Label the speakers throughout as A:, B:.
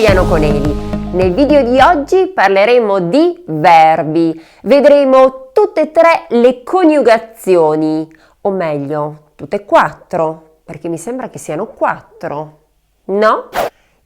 A: Italiano con Eli. Nel video di oggi parleremo di verbi. Vedremo tutte e tre le coniugazioni, o meglio, tutte e quattro, perché mi sembra che siano quattro, no?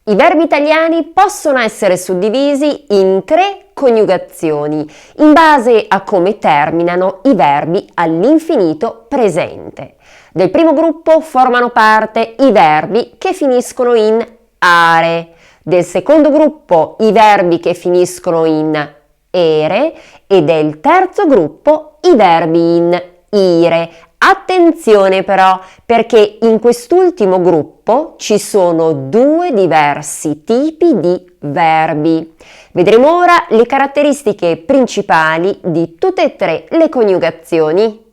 A: I verbi italiani possono essere suddivisi in tre coniugazioni, in base a come terminano i verbi all'infinito presente. Del primo gruppo formano parte i verbi che finiscono in are, del secondo gruppo i verbi che finiscono in ere e del terzo gruppo i verbi in ire. Attenzione però, perché in quest'ultimo gruppo ci sono due diversi tipi di verbi. Vedremo ora le caratteristiche principali di tutte e tre le coniugazioni.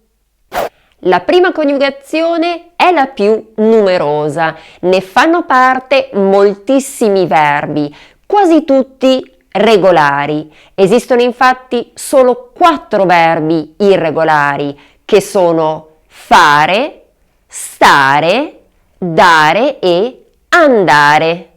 A: La prima coniugazione è la più numerosa, ne fanno parte moltissimi verbi, quasi tutti regolari. Esistono infatti solo 4 verbi irregolari, che sono fare, stare, dare e andare.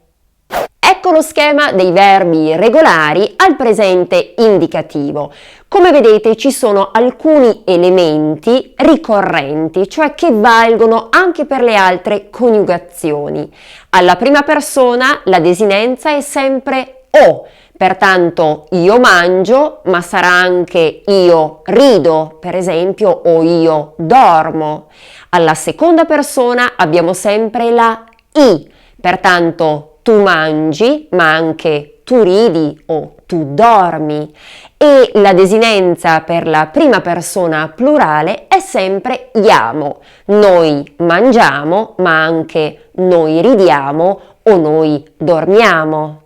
A: Ecco lo schema dei verbi regolari al presente indicativo. Come vedete ci sono alcuni elementi ricorrenti, cioè che valgono anche per le altre coniugazioni. Alla prima persona la desinenza è sempre o, pertanto io mangio, ma sarà anche io rido, per esempio, o io dormo. Alla seconda persona abbiamo sempre la i, pertanto tu mangi, ma anche tu ridi o tu dormi. E la desinenza per la prima persona plurale è sempre iamo. Noi mangiamo, ma anche noi ridiamo o noi dormiamo.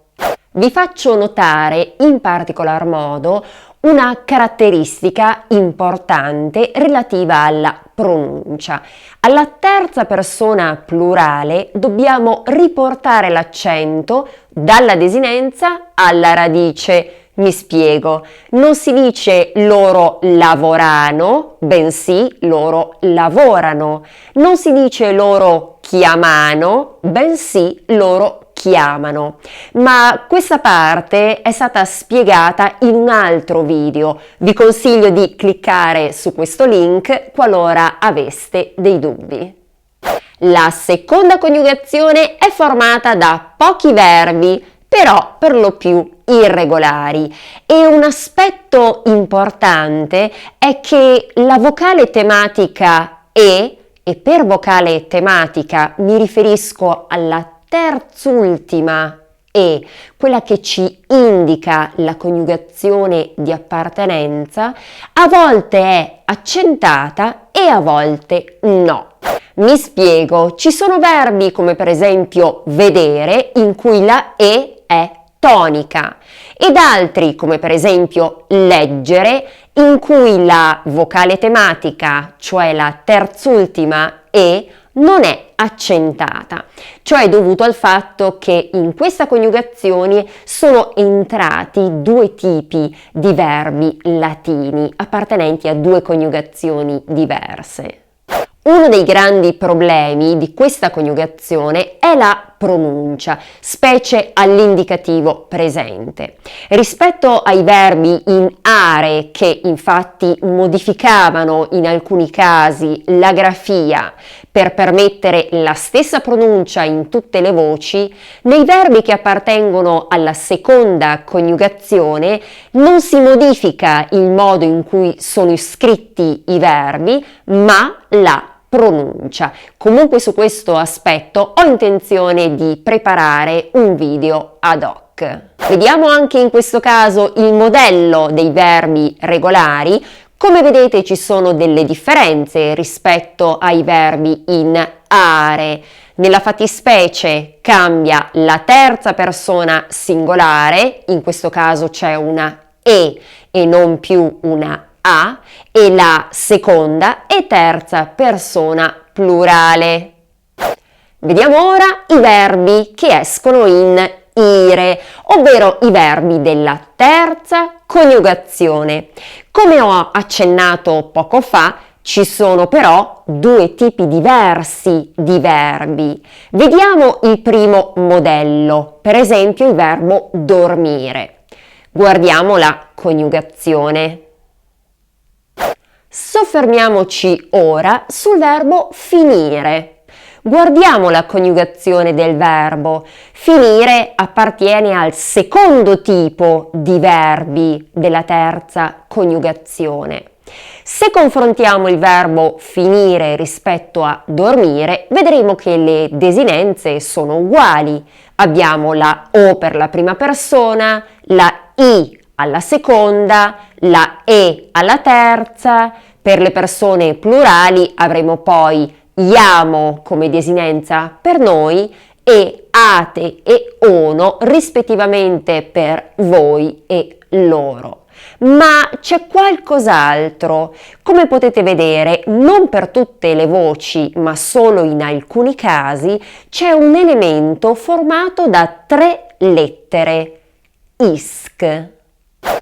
A: Vi faccio notare in particolar modo una caratteristica importante relativa alla pronuncia. Alla terza persona plurale dobbiamo riportare l'accento dalla desinenza alla radice. Mi spiego, non si dice loro lavorano, bensì loro lavorano. Non si dice loro chiamano, bensì loro chiamano. Ma questa parte è stata spiegata in un altro video. Vi consiglio di cliccare su questo link qualora aveste dei dubbi. La seconda coniugazione è formata da pochi verbi, però per lo più irregolari, e un aspetto importante è che la vocale tematica e per vocale tematica mi riferisco alla terzultima e, quella che ci indica la coniugazione di appartenenza, a volte è accentata e a volte no. Mi spiego, ci sono verbi come per esempio vedere in cui la e è tonica ed altri come per esempio leggere in cui la vocale tematica, cioè la terzultima e, non è accentata, cioè dovuto al fatto che in questa coniugazione sono entrati due tipi di verbi latini appartenenti a due coniugazioni diverse. Uno dei grandi problemi di questa coniugazione è la pronuncia, specie all'indicativo presente. Rispetto ai verbi in are, che infatti modificavano in alcuni casi la grafia per permettere la stessa pronuncia in tutte le voci, nei verbi che appartengono alla seconda coniugazione non si modifica il modo in cui sono scritti i verbi, ma la pronuncia. Comunque su questo aspetto ho intenzione di preparare un video ad hoc. Vediamo anche in questo caso il modello dei verbi regolari. Come vedete ci sono delle differenze rispetto ai verbi in are. Nella fattispecie cambia la terza persona singolare, in questo caso c'è una e non più una a, e la seconda e terza persona plurale. Vediamo ora i verbi che escono in ire, ovvero i verbi della terza coniugazione. Come ho accennato poco fa, Ci sono però due tipi diversi di verbi. Vediamo il primo modello, per esempio il verbo dormire. Guardiamo la coniugazione. Soffermiamoci ora sul verbo finire. Guardiamo la coniugazione del verbo. Finire appartiene al secondo tipo di verbi della terza coniugazione. Se confrontiamo il verbo finire rispetto a dormire, vedremo che le desinenze sono uguali. Abbiamo la O per la prima persona, la I alla seconda, la E alla terza. Per le persone plurali avremo poi iamo come desinenza per noi e ate e ono rispettivamente per voi e loro. Ma c'è qualcos'altro. Come potete vedere, non per tutte le voci, ma solo in alcuni casi, c'è un elemento formato da 3 lettere, isc.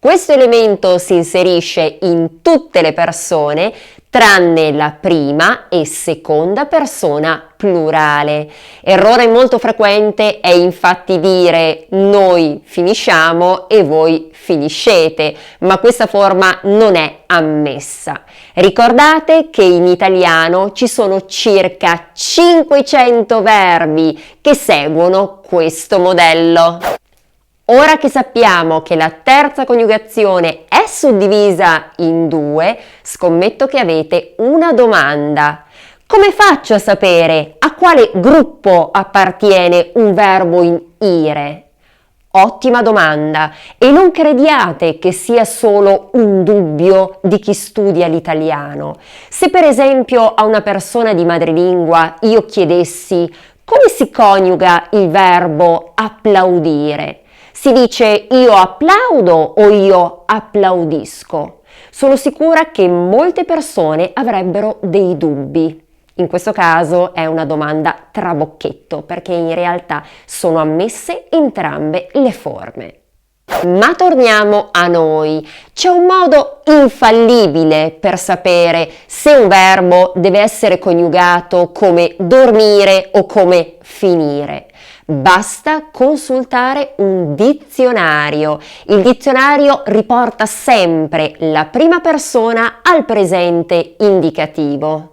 A: Questo elemento si inserisce in tutte le persone, tranne la prima e seconda persona plurale. Errore molto frequente è infatti dire noi finisciamo e voi finiscete, ma questa forma non è ammessa. Ricordate che in italiano ci sono circa 500 verbi che seguono questo modello. Ora che sappiamo che la terza coniugazione è suddivisa in 2, scommetto che avete una domanda. Come faccio a sapere a quale gruppo appartiene un verbo in ire? Ottima domanda, e non crediate che sia solo un dubbio di chi studia l'italiano. Se per esempio a una persona di madrelingua io chiedessi come si coniuga il verbo applaudire, si dice io applaudo o io applaudisco? Sono sicura che molte persone avrebbero dei dubbi. In questo caso è una domanda trabocchetto, perché in realtà sono ammesse entrambe le forme. Ma torniamo a noi. C'è un modo infallibile per sapere se un verbo deve essere coniugato come dormire o come finire. Basta consultare un dizionario. Il dizionario riporta sempre la prima persona al presente indicativo.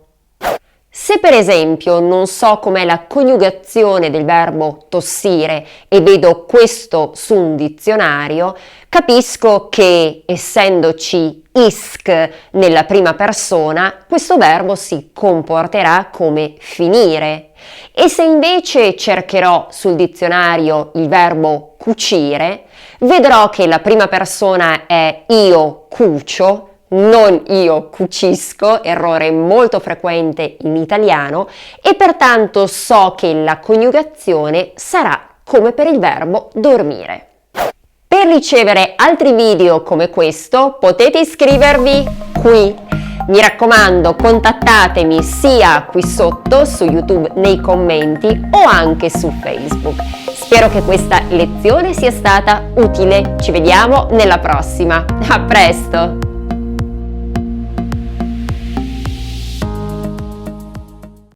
A: Se per esempio non so com'è la coniugazione del verbo tossire e vedo questo su un dizionario, capisco che, essendoci isc nella prima persona, questo verbo si comporterà come finire. E se invece cercherò sul dizionario il verbo cucire, vedrò che la prima persona è io cucio, non io cucisco, errore molto frequente in italiano, e pertanto so che la coniugazione sarà come per il verbo dormire. Per ricevere altri video come questo potete iscrivervi qui. Mi raccomando, contattatemi sia qui sotto su YouTube nei commenti o anche su Facebook. Spero che questa lezione sia stata utile. Ci vediamo nella prossima. A presto!